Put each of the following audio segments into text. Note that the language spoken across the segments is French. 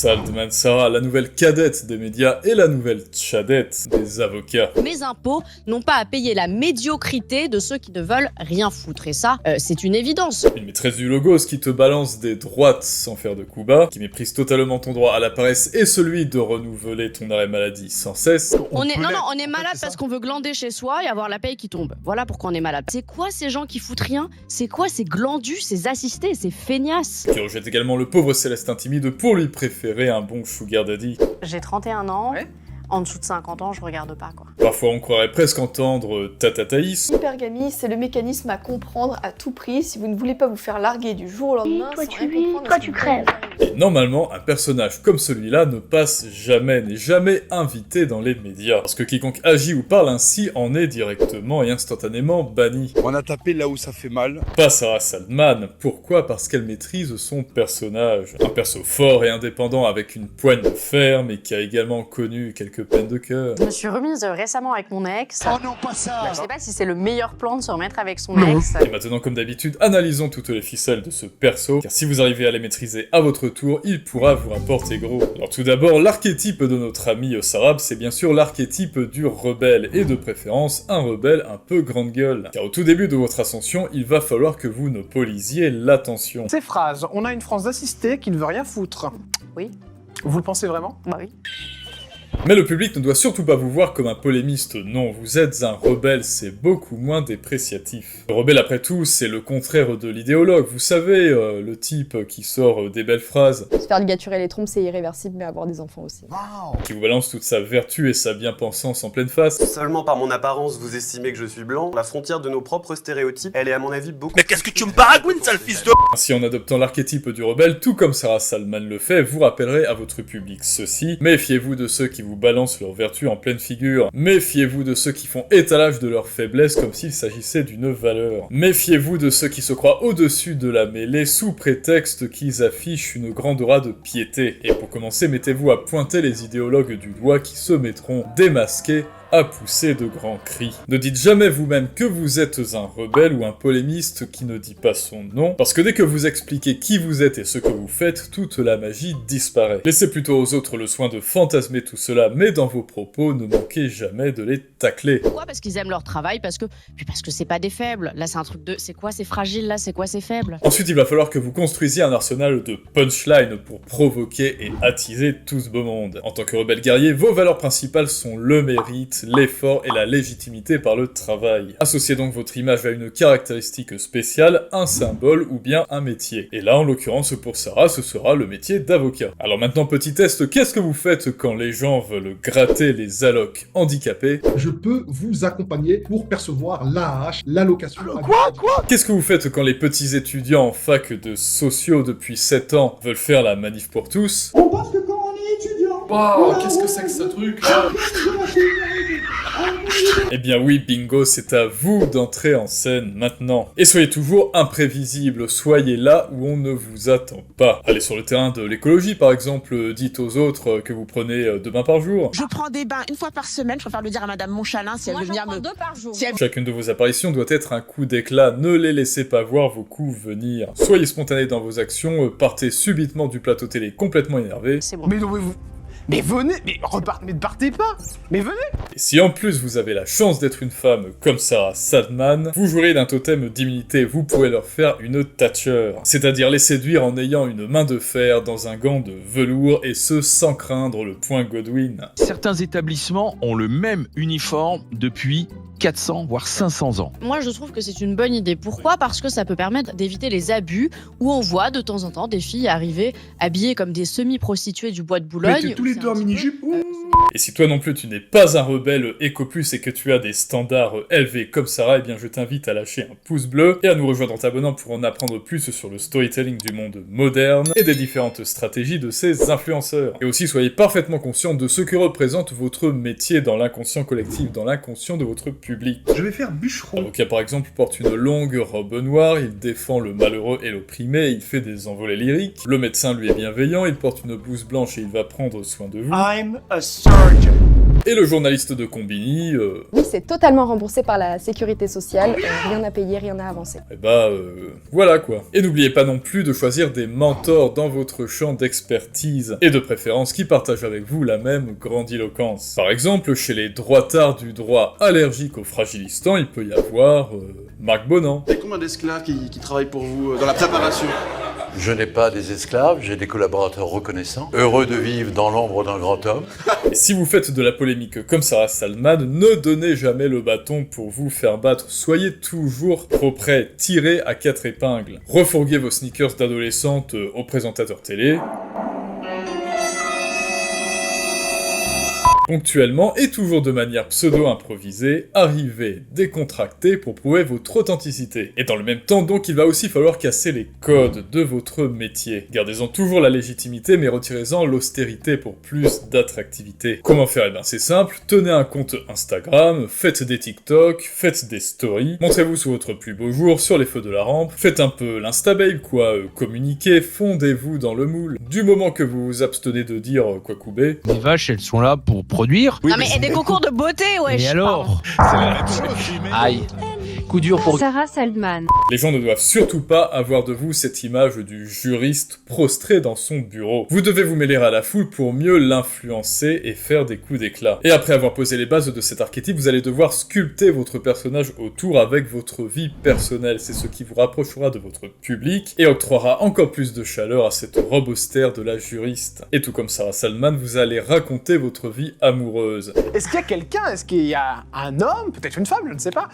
Saldman Sarah, la nouvelle cadette des médias et la nouvelle tchadette des avocats. Mes impôts n'ont pas à payer la médiocrité de ceux qui ne veulent rien foutre. Et ça, c'est une évidence. Une maîtresse du logos qui te balance des droites sans faire de coups bas, qui méprise totalement ton droit à la paresse et celui de renouveler ton arrêt maladie sans cesse. On est malade parce qu'on veut glander chez soi et avoir la paye qui tombe. Voilà pourquoi on est malade. C'est quoi ces gens qui foutent rien? C'est quoi ces glandus, ces assistés, ces feignasses? Qui rejette également le pauvre Célestin timide pour lui préférer un bon sugar daddy. J'ai 31 ans. Ouais. En dessous de 50 ans, je regarde pas, quoi. Parfois on croirait presque entendre Tata Thaïs. L'hypergamie, c'est le mécanisme à comprendre à tout prix si vous ne voulez pas vous faire larguer du jour au lendemain. Toi sans tu rien vis, comprendre à toi ce tu qui crèves. vous arrive. Et normalement, un personnage comme celui-là ne passe jamais, n'est jamais invité dans les médias. Parce que quiconque agit ou parle ainsi en est directement et instantanément banni. On a tapé là où ça fait mal. Pas Sarah Saldman. Pourquoi? Parce qu'elle maîtrise son personnage. Un perso fort et indépendant avec une poigne de fer, mais qui a également connu quelques peines de cœur. Je me suis remise récemment avec mon ex. Oh non, pas ça. Je sais pas si c'est le meilleur plan de se remettre avec son ex. Et maintenant, comme d'habitude, analysons toutes les ficelles de ce perso, car si vous arrivez à les maîtriser à votre tour, il pourra vous rapporter gros. Alors tout d'abord, l'archétype de notre ami Sarab, c'est bien sûr l'archétype du rebelle, et de préférence un rebelle un peu grande gueule. Car au tout début de votre ascension, il va falloir que vous monopolisiez l'attention. Ces phrases, on a une France d'assisté qui ne veut rien foutre. Oui. Vous le pensez vraiment? Bah oui. Mais le public ne doit surtout pas vous voir comme un polémiste, non, vous êtes un rebelle, c'est beaucoup moins dépréciatif. Le rebelle, après tout, c'est le contraire de l'idéologue, vous savez, le type qui sort des belles phrases, Se faire ligaturer les trompes, c'est irréversible, mais avoir des enfants aussi. qui vous balance toute sa vertu et sa bien-pensance en pleine face. Seulement par mon apparence, vous estimez que je suis blanc. La frontière de nos propres stéréotypes, elle est à mon avis beaucoup... Mais qu'est-ce que tu me baragouines, sale fils de... Ainsi, en adoptant l'archétype du rebelle, tout comme Sarah Saldman le fait, vous rappellerez à votre public ceci. Méfiez-vous de ceux qui vous balancent leur vertu en pleine figure. Méfiez-vous de ceux qui font étalage de leur faiblesse comme s'il s'agissait d'une valeur. Méfiez-vous de ceux qui se croient au-dessus de la mêlée sous prétexte qu'ils affichent une grande aura de piété. Et pour commencer, mettez-vous à pointer les idéologues du doigt qui se mettront démasqués à pousser de grands cris. Ne dites jamais vous-même que vous êtes un rebelle ou un polémiste qui ne dit pas son nom, parce que dès que vous expliquez qui vous êtes et ce que vous faites, toute la magie disparaît. Laissez plutôt aux autres le soin de fantasmer tout cela, mais dans vos propos, ne manquez jamais de les tacler. Pourquoi? Parce qu'ils aiment leur travail, parce que c'est pas des faibles. Là, c'est un truc de... C'est quoi, c'est fragile, là? C'est quoi, c'est faible? Ensuite, il va falloir que vous construisiez un arsenal de punchline pour provoquer et attiser tout ce beau monde. En tant que rebelle guerrier, vos valeurs principales sont le mérite, l'effort et la légitimité par le travail. Associez donc votre image à une caractéristique spéciale, un symbole ou bien un métier. Et là, en l'occurrence, pour Sarah, ce sera le métier d'avocat. Alors maintenant, petit test, qu'est-ce que vous faites quand les gens veulent gratter les allocs handicapés? Je peux vous accompagner pour percevoir l'AAH, l'allocation. Quoi? Qu'est-ce que vous faites quand les petits étudiants en fac de sociaux depuis 7 ans veulent faire la manif pour tous? On pense que quand on est étudiant... Waouh, qu'est-ce que c'est que ce truc là? Eh bien oui, bingo, c'est à vous d'entrer en scène maintenant. Et soyez toujours imprévisible, soyez là où on ne vous attend pas. Allez sur le terrain de l'écologie par exemple, dites aux autres que vous prenez 2 bains par jour. Je prends des bains une fois par semaine, je préfère le dire à Madame Monchalin si elle veut venir me... 2 par jour. Si elle... Chacune de vos apparitions doit être un coup d'éclat, ne les laissez pas voir vos coups venir. Soyez spontané dans vos actions, partez subitement du plateau télé complètement énervé. C'est bon. Mais non, mais vous... Mais venez, mais ne partez pas. Mais venez. Et si en plus vous avez la chance d'être une femme comme Sarah Saldman, vous jouerez d'un totem d'immunité, vous pourrez leur faire une Thatcher. C'est-à-dire les séduire en ayant une main de fer dans un gant de velours, et ce sans craindre le point Godwin. Certains établissements ont le même uniforme depuis 400 voire 500 ans. Moi, je trouve que c'est une bonne idée. Pourquoi? Parce que ça peut permettre d'éviter les abus où on voit de temps en temps des filles arriver habillées comme des semi-prostituées du bois de Boulogne. Mettez tous les deux en mini-jupe. Et si toi non plus tu n'es pas un rebelle éco-plus et que tu as des standards élevés comme Sarah, eh bien je t'invite à lâcher un pouce bleu et à nous rejoindre en t'abonnant pour en apprendre plus sur le storytelling du monde moderne et des différentes stratégies de ces influenceurs. Et aussi soyez parfaitement conscient de ce que représente votre métier dans l'inconscient collectif, dans l'inconscient de votre public. Je vais faire bûcheron. L'avocat par exemple porte une longue robe noire, il défend le malheureux et l'opprimé, il fait des envolées lyriques. Le médecin lui est bienveillant, il porte une blouse blanche et il va prendre soin de vous. I'm a surgeon. Et le journaliste de Combini, Oui, c'est totalement remboursé par la sécurité sociale, rien à payer, rien à avancer. voilà quoi. Et n'oubliez pas non plus de choisir des mentors dans votre champ d'expertise, et de préférence qui partagent avec vous la même grandiloquence. Par exemple, chez les droitards du droit allergiques aux fragilistants, il peut y avoir Marc Bonan. Il y a combien d'esclaves qui travaillent pour vous dans la préparation? Je n'ai pas des esclaves, j'ai des collaborateurs reconnaissants, heureux de vivre dans l'ombre d'un grand homme. Et si vous faites de la polémique comme Sarah Salman, ne donnez jamais le bâton pour vous faire battre, soyez toujours trop prêt, tirez à 4 épingles. Refourguez vos sneakers d'adolescente au présentateur télé. Ponctuellement et toujours de manière pseudo-improvisée, arrivez décontracté pour prouver votre authenticité. Et dans le même temps donc, il va aussi falloir casser les codes de votre métier. Gardez-en toujours la légitimité, mais retirez-en l'austérité pour plus d'attractivité. Comment faire? Eh ben c'est simple, tenez un compte Instagram, faites des TikTok, faites des stories, montrez-vous sur votre plus beau jour, sur les feux de la rampe, faites un peu l'insta-babe quoi, communiquez, fondez-vous dans le moule. Du moment que vous vous abstenez de dire quoi couper. Les vaches, elles sont là pour produire. Non mais des concours de beauté, ouais. Et alors? C'est la même chose. Aïe. Coup dur pour Sarah Salman. Les gens ne doivent surtout pas avoir de vous cette image du juriste prostré dans son bureau. Vous devez vous mêler à la foule pour mieux l'influencer et faire des coups d'éclat. Et après avoir posé les bases de cet archétype, vous allez devoir sculpter votre personnage autour avec votre vie personnelle. C'est ce qui vous rapprochera de votre public et octroiera encore plus de chaleur à cette robe austère de la juriste. Et tout comme Sarah Salman, vous allez raconter votre vie amoureuse. Est-ce qu'il y a quelqu'un, est-ce qu'il y a un homme, peut-être une femme, je ne sais pas,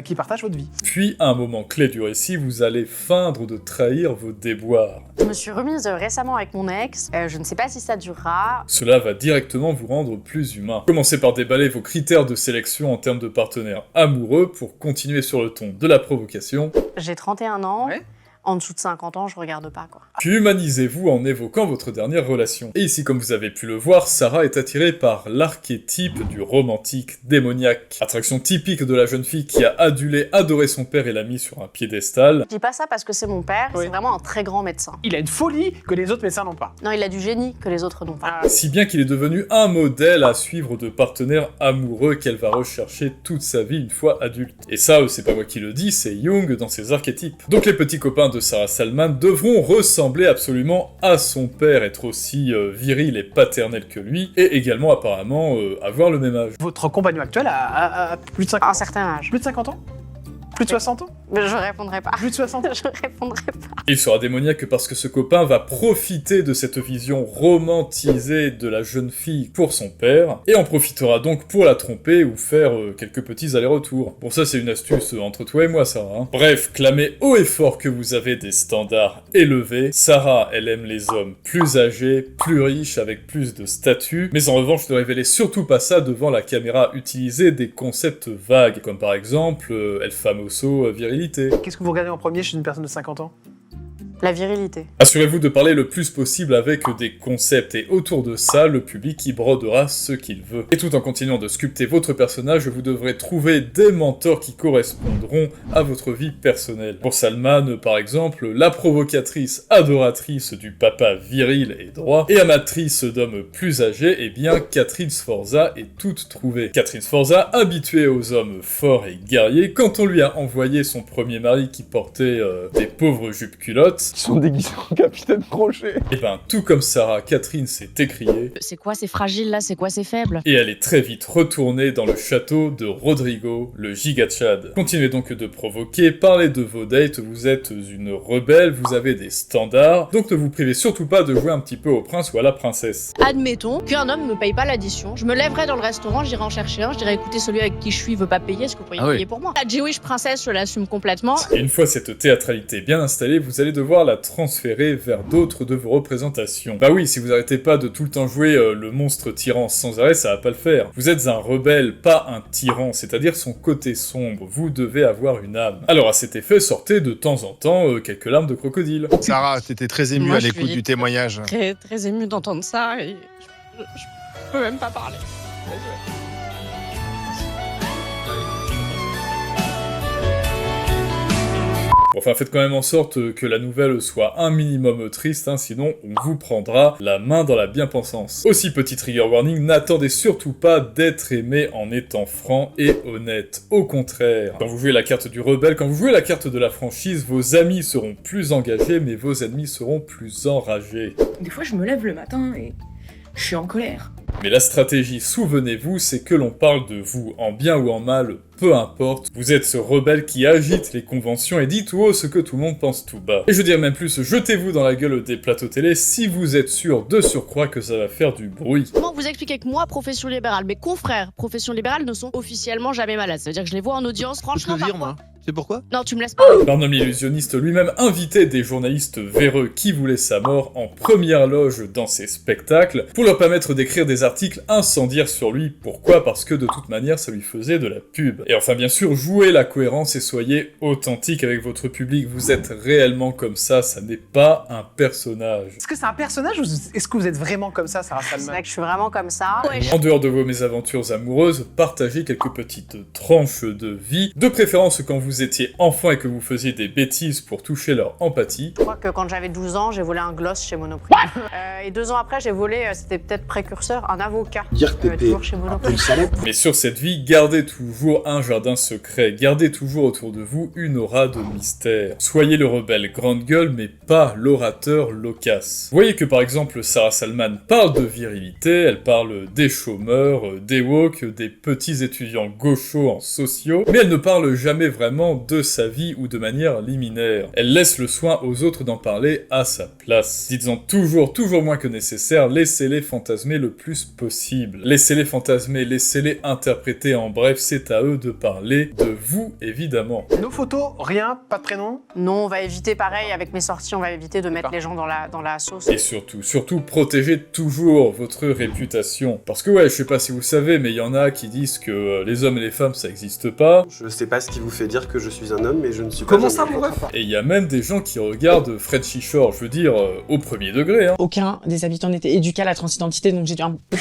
qui partage votre vie? Puis, à un moment clé du récit, vous allez feindre de trahir vos déboires. Je me suis remise récemment avec mon ex, je ne sais pas si ça durera. Cela va directement vous rendre plus humain. Commencez par déballer vos critères de sélection en termes de partenaires amoureux pour continuer sur le ton de la provocation. J'ai 31 ans. Ouais. En dessous de 50 ans, je regarde pas, quoi. Puis humanisez-vous en évoquant votre dernière relation. Et ici, comme vous avez pu le voir, Sarah est attirée par l'archétype du romantique démoniaque. Attraction typique de la jeune fille qui a adoré son père et l'a mis sur un piédestal. Je dis pas ça parce que c'est mon père, Oui. c'est vraiment un très grand médecin. Il a une folie que les autres médecins n'ont pas. Non, il a du génie que les autres n'ont pas. Si bien qu'il est devenu un modèle à suivre de partenaires amoureux qu'elle va rechercher toute sa vie une fois adulte. Et ça, c'est pas moi qui le dis, c'est Jung dans ses archétypes. Donc les petits copains de Sarah Salman devront ressembler absolument à son père, être aussi viril et paternel que lui, et également apparemment avoir le même âge. Votre compagnon actuel a plus de 50 À ans. un certain âge. Plus de 50 ans? Plus de 60 ans? Mais je répondrai pas. Plus de 60 ans? Je répondrai pas. Il sera démoniaque parce que ce copain va profiter de cette vision romantisée de la jeune fille pour son père, et en profitera donc pour la tromper ou faire quelques petits allers-retours. Bon, ça c'est une astuce entre toi et moi, Sarah. Hein. Bref, clamez haut et fort que vous avez des standards élevés. Sarah, elle aime les hommes plus âgés, plus riches, avec plus de statut, mais en revanche ne révélez surtout pas ça devant la caméra. Utilisez des concepts vagues, comme par exemple El famoso virilité. Qu'est-ce que vous regardez en premier chez une personne de 50 ans? La virilité. Assurez-vous de parler le plus possible avec des concepts, et autour de ça, le public y brodera ce qu'il veut. Et tout en continuant de sculpter votre personnage, vous devrez trouver des mentors qui correspondront à votre vie personnelle. Pour Salman, par exemple, la provocatrice adoratrice du papa viril et droit, et amatrice d'hommes plus âgés, eh bien Catherine Sforza est toute trouvée. Catherine Sforza, habituée aux hommes forts et guerriers, quand on lui a envoyé son premier mari qui portait des pauvres jupes culottes, Qui sont déguisés en capitaine Crochet. et ben tout comme Sarah, Catherine s'est écriée, C'est quoi ces fragiles là? C'est quoi ces faibles? et elle est très vite retournée dans le château de Rodrigo, le giga Tchad. Continuez donc de provoquer, parlez de vos dates, vous êtes une rebelle, vous avez des standards, donc ne vous privez surtout pas de jouer un petit peu au prince ou à la princesse. Admettons qu'un homme ne paye pas l'addition. Je me lèverai dans le restaurant, j'irai en chercher un, je dirais écoutez, celui avec qui je suis veut pas payer, est-ce que vous pourriez payer pour moi? La Jewish princesse, je l'assume complètement. Et une fois cette théâtralité bien installée, vous allez devoir la transférer vers d'autres de vos représentations. Bah oui, si vous arrêtez pas de tout le temps jouer le monstre tyran sans arrêt, ça va pas le faire. Vous êtes un rebelle, pas un tyran, c'est-à-dire son côté sombre. Vous devez avoir une âme. Alors à cet effet, sortez de temps en temps quelques larmes de crocodile. Sarah, t'étais très émue Moi, à je l'écoute suis du témoignage. Très très émue d'entendre ça et je peux même pas parler. Enfin, faites quand même en sorte que la nouvelle soit un minimum triste, hein, sinon on vous prendra la main dans la bien-pensance. Aussi, petit trigger warning, n'attendez surtout pas d'être aimé en étant franc et honnête. Au contraire, quand vous jouez la carte du rebelle, quand vous jouez la carte de la franchise, vos amis seront plus engagés, mais vos ennemis seront plus enragés. Des fois, je me lève le matin et je suis en colère. Mais la stratégie, souvenez-vous, c'est que l'on parle de vous, en bien ou en mal, peu importe. Vous êtes ce rebelle qui agite les conventions et dit tout haut ce que tout le monde pense tout bas. Et je dirais même plus, jetez-vous dans la gueule des plateaux télé si vous êtes sûr de surcroît que ça va faire du bruit. Comment vous expliquer que moi, profession libérale, mes confrères profession libérale ne sont officiellement jamais malades. Ça veut dire que je les vois en audience, franchement, parfois. C'est pourquoi? Non, tu me laisses pas. Barnum l'illusionniste lui-même invitait des journalistes véreux qui voulaient sa mort en première loge dans ses spectacles pour leur permettre d'écrire des articles incendiaires sur lui. Pourquoi? Parce que de toute manière, ça lui faisait de la pub. Et enfin, bien sûr, jouez la cohérence et soyez authentique avec votre public. Vous êtes réellement comme ça n'est pas un personnage. Est-ce que c'est un personnage ou est-ce que vous êtes vraiment comme ça, Sarah Salman? C'est vrai que je suis vraiment comme ça. En dehors de vos mésaventures amoureuses, partagez quelques petites tranches de vie, de préférence quand vous étiez enfant et que vous faisiez des bêtises pour toucher leur empathie. Je crois que quand j'avais 12 ans, j'ai volé un gloss chez Monoprix. Et 2 ans après, j'ai volé, c'était peut-être précurseur, un avocat. Dire que t'étais toujours chez Monoprix. une salope. Mais sur cette vie, gardez toujours un jardin secret, gardez toujours autour de vous une aura de mystère. Soyez le rebelle grande gueule, mais pas l'orateur loquace. Voyez que par exemple, Sarah Salman parle de virilité, elle parle des chômeurs, des woke, des petits étudiants gauchos en sociaux, mais elle ne parle jamais vraiment de sa vie ou de manière liminaire. Elle laisse le soin aux autres d'en parler à sa place. Dites-en toujours moins que nécessaire, laissez-les fantasmer le plus possible. Laissez-les fantasmer, laissez-les interpréter, en bref, c'est à eux de parler de vous, évidemment. Nos photos, rien, pas de prénom? Non, on va éviter, pareil, avec mes sorties, on va éviter de mettre les gens dans la sauce. Et surtout, protégez toujours votre réputation. Parce que ouais, je sais pas si vous savez, mais il y en a qui disent que les hommes et les femmes, ça existe pas. Je sais pas ce qui vous fait dire que je suis un homme, mais je ne suis pas. Comment ça, mon ref? Et il y a même des gens qui regardent Frenchy Shore, je veux dire, au premier degré, hein. Aucun des habitants n'était éduqué à la transidentité, donc j'ai dû un peu...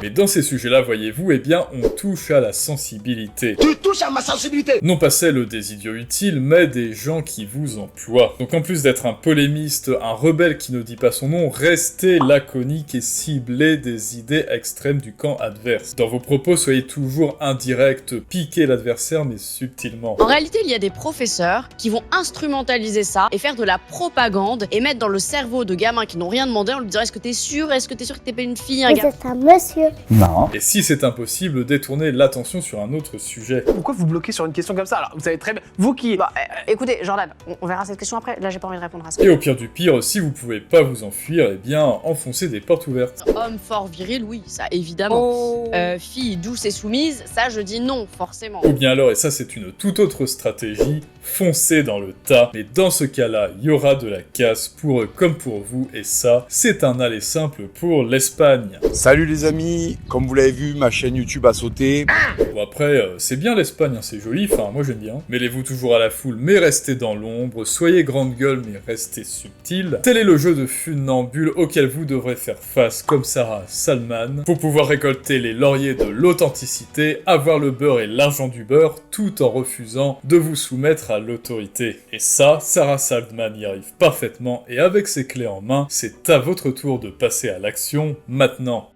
Mais dans ces sujets-là, voyez-vous, eh bien, on touche à la sensibilité. Tu touches à ma sensibilité. Non pas celle des idiots utiles, mais des gens qui vous emploient. Donc en plus d'être un polémiste, un rebelle qui ne dit pas son nom, restez laconique et ciblez des idées extrêmes du camp adverse. Dans vos propos, soyez toujours indirect, piquez l'adversaire, mais subtilement. En réalité, il y a des professeurs qui vont instrumentaliser ça et faire de la propagande et mettre dans le cerveau de gamins qui n'ont rien demandé en lui disant est-ce que t'es sûr que t'es pas une fille, un gars? C'est un monsieur. Non. Et si c'est impossible, détournez l'attention sur un autre sujet. Pourquoi vous bloquez sur une question comme ça? Alors, vous savez très bien, vous qui... Bon, écoutez, Jordan, on verra cette question après. Là, j'ai pas envie de répondre à ça. Et au pire du pire, si vous pouvez pas vous enfuir, eh bien, enfoncez des portes ouvertes. Homme fort viril, oui, ça évidemment. Fille douce et soumise, ça je dis non, forcément. Ou bien alors, et ça c'est une toute autre stratégie, foncez dans le tas. Mais dans ce cas-là, il y aura de la casse pour eux comme pour vous, et ça, c'est un aller simple pour l'Espagne. Salut les amis, comme vous l'avez vu, ma chaîne YouTube a sauté. Bon après, c'est bien l'Espagne, hein, c'est joli, enfin moi j'aime bien. Mêlez-vous toujours à la foule, mais restez dans l'ombre, soyez grande gueule, mais restez subtil. Tel est le jeu de funambule auquel vous devrez faire face comme Sarah Salman, pour pouvoir récolter les lauriers de l'authenticité, avoir le beurre et l'argent du beurre, tout en refusant de vous soumettre à l'autorité. Et ça, Sarah Salman y arrive parfaitement, et avec ses clés en main, c'est à votre tour de passer à l'action maintenant.